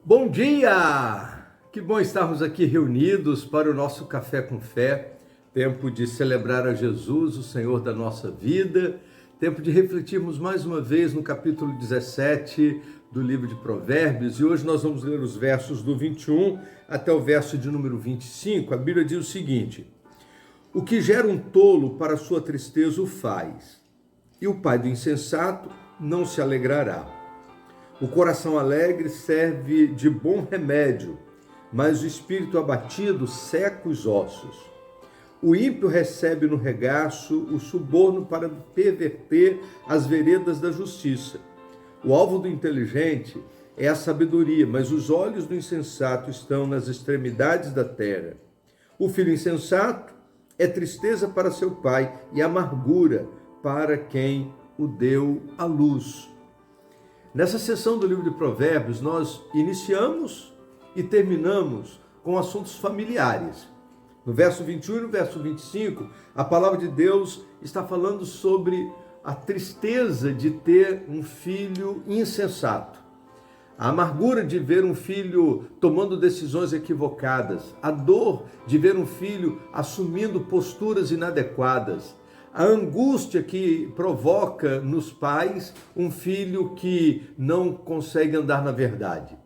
Bom dia! Que bom estarmos aqui reunidos para o nosso Café com Fé, tempo de celebrar a Jesus, o Senhor da nossa vida, tempo de refletirmos mais uma vez no capítulo 17 do livro de Provérbios, e hoje nós vamos ler os versos do 21 até o verso de número 25. A Bíblia diz o seguinte: o que gera um tolo para sua tristeza o faz, e o pai do insensato não se alegrará. O coração alegre serve de bom remédio, mas o espírito abatido seca os ossos. O ímpio recebe no regaço o suborno para perverter as veredas da justiça. O alvo do inteligente é a sabedoria, mas os olhos do insensato estão nas extremidades da terra. O filho insensato é tristeza para seu pai e amargura para quem o deu à luz. Nessa sessão do livro de Provérbios, nós iniciamos e terminamos com assuntos familiares. No verso 21 e no verso 25, a palavra de Deus está falando sobre a tristeza de ter um filho insensato, a amargura de ver um filho tomando decisões equivocadas, a dor de ver um filho assumindo posturas inadequadas, a angústia que provoca nos pais um filho que não consegue andar na verdade.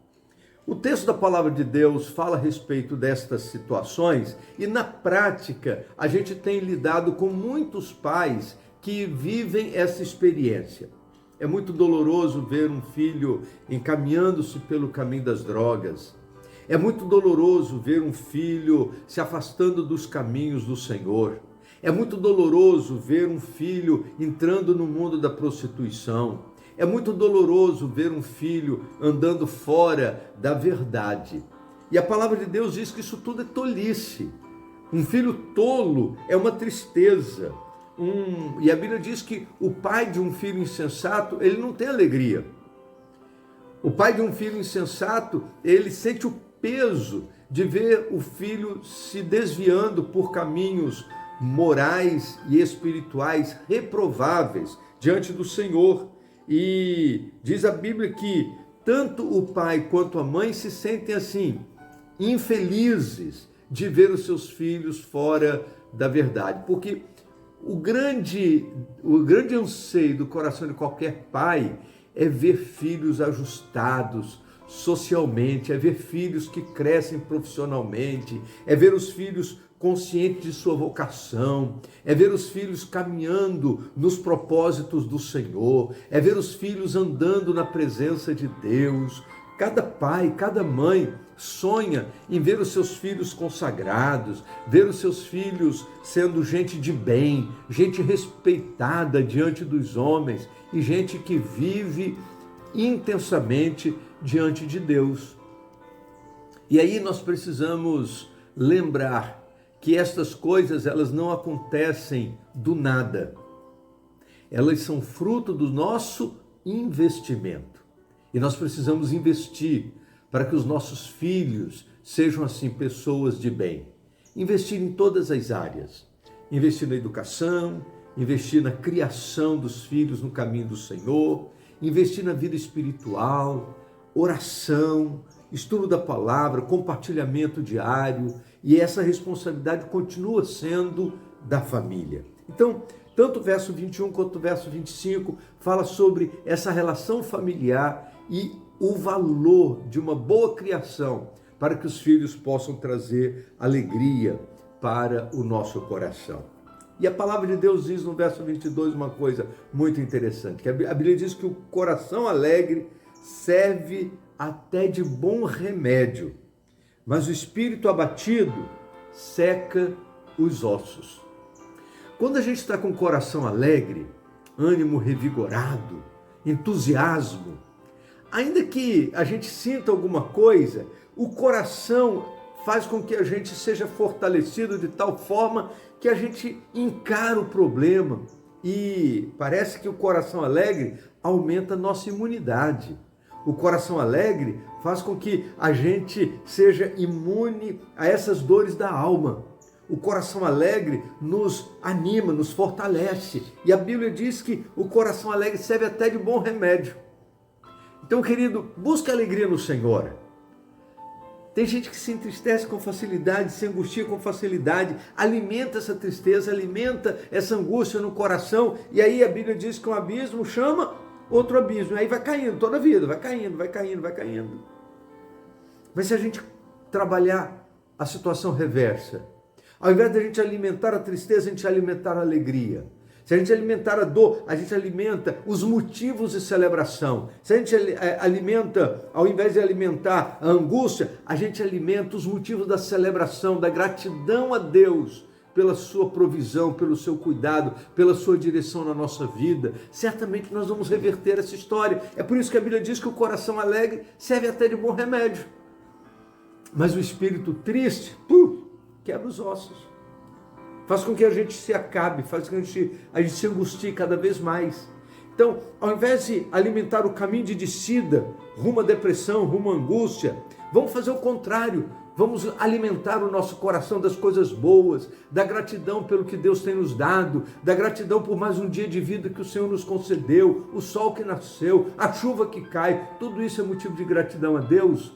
O texto da palavra de Deus fala a respeito destas situações e na prática a gente tem lidado com muitos pais que vivem essa experiência. É muito doloroso ver um filho encaminhando-se pelo caminho das drogas. É muito doloroso ver um filho se afastando dos caminhos do Senhor. É muito doloroso ver um filho entrando no mundo da prostituição. É muito doloroso ver um filho andando fora da verdade. E a palavra de Deus diz que isso tudo é tolice. Um filho tolo é uma tristeza. E a Bíblia diz que o pai de um filho insensato, ele não tem alegria. O pai de um filho insensato, ele sente o peso de ver o filho se desviando por caminhos morais e espirituais reprováveis diante do Senhor. E diz a Bíblia que tanto o pai quanto a mãe se sentem assim, infelizes de ver os seus filhos fora da verdade, porque o grande anseio do coração de qualquer pai é ver filhos ajustados socialmente, é ver filhos que crescem profissionalmente, é ver os filhos conscientes de sua vocação, é ver os filhos caminhando nos propósitos do Senhor, é ver os filhos andando na presença de Deus. Cada pai, cada mãe sonha em ver os seus filhos consagrados, ver os seus filhos sendo gente de bem, gente respeitada diante dos homens e gente que vive intensamente diante de Deus. E aí nós precisamos lembrar que estas coisas, elas não acontecem do nada. Elas são fruto do nosso investimento. E nós precisamos investir para que os nossos filhos sejam assim pessoas de bem. Investir em todas as áreas. Investir na educação, investir na criação dos filhos no caminho do Senhor, investir na vida espiritual, oração, estudo da palavra, compartilhamento diário, e essa responsabilidade continua sendo da família. Então, tanto o verso 21 quanto o verso 25 fala sobre essa relação familiar e o valor de uma boa criação para que os filhos possam trazer alegria para o nosso coração. E a palavra de Deus diz no verso 22 uma coisa muito interessante, que a Bíblia diz que o coração alegre serve até de bom remédio, mas o espírito abatido seca os ossos. Quando a gente está com o coração alegre, ânimo revigorado, entusiasmo, ainda que a gente sinta alguma coisa, o coração faz com que a gente seja fortalecido de tal forma que a gente encara o problema e parece que o coração alegre aumenta a nossa imunidade. O coração alegre faz com que a gente seja imune a essas dores da alma. O coração alegre nos anima, nos fortalece. E a Bíblia diz que o coração alegre serve até de bom remédio. Então, querido, busque alegria no Senhor. Tem gente que se entristece com facilidade, se angustia com facilidade, alimenta essa tristeza, alimenta essa angústia no coração, e aí a Bíblia diz que um abismo chama outro abismo, e aí vai caindo toda a vida, vai caindo, vai caindo, vai caindo. Mas se a gente trabalhar a situação reversa, ao invés de a gente alimentar a tristeza, a gente alimentar a alegria. Se a gente alimentar a dor, a gente alimenta os motivos de celebração. Se a gente alimenta, ao invés de alimentar a angústia, a gente alimenta os motivos da celebração, da gratidão a Deus pela sua provisão, pelo seu cuidado, pela sua direção na nossa vida. Certamente nós vamos reverter essa história. É por isso que a Bíblia diz que o coração alegre serve até de bom remédio. Mas o espírito triste, quebra os ossos. Faz com que a gente se acabe, faz com que a gente se angustie cada vez mais. Então, ao invés de alimentar o caminho de descida, rumo à depressão, rumo à angústia, vamos fazer o contrário. Vamos alimentar o nosso coração das coisas boas, da gratidão pelo que Deus tem nos dado, da gratidão por mais um dia de vida que o Senhor nos concedeu, o sol que nasceu, a chuva que cai, tudo isso é motivo de gratidão a Deus.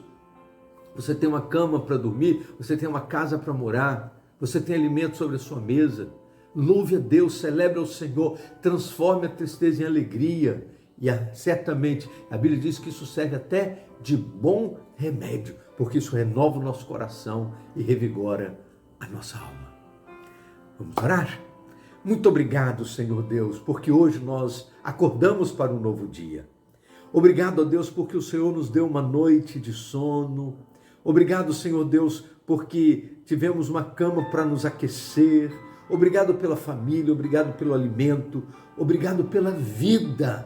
Você tem uma cama para dormir, você tem uma casa para morar, você tem alimento sobre a sua mesa. Louve a Deus, celebre ao Senhor, transforme a tristeza em alegria. E certamente a Bíblia diz que isso serve até de bom remédio, porque isso renova o nosso coração e revigora a nossa alma. Vamos orar? Muito obrigado, Senhor Deus, porque hoje nós acordamos para um novo dia. Obrigado, ó Deus, porque o Senhor nos deu uma noite de sono. Obrigado, Senhor Deus, porque tivemos uma cama para nos aquecer. Obrigado pela família, obrigado pelo alimento, obrigado pela vida.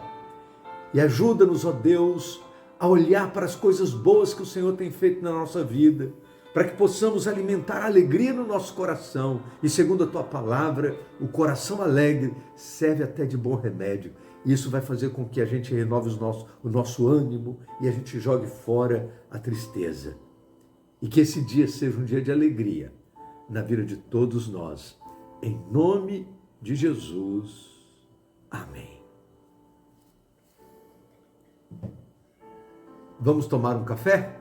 E ajuda-nos, ó Deus, a olhar para as coisas boas que o Senhor tem feito na nossa vida, para que possamos alimentar a alegria no nosso coração. E segundo a Tua palavra, o coração alegre serve até de bom remédio. Isso vai fazer com que a gente renove o nosso ânimo e a gente jogue fora a tristeza. E que esse dia seja um dia de alegria na vida de todos nós. Em nome de Jesus. Amém. Vamos tomar um café?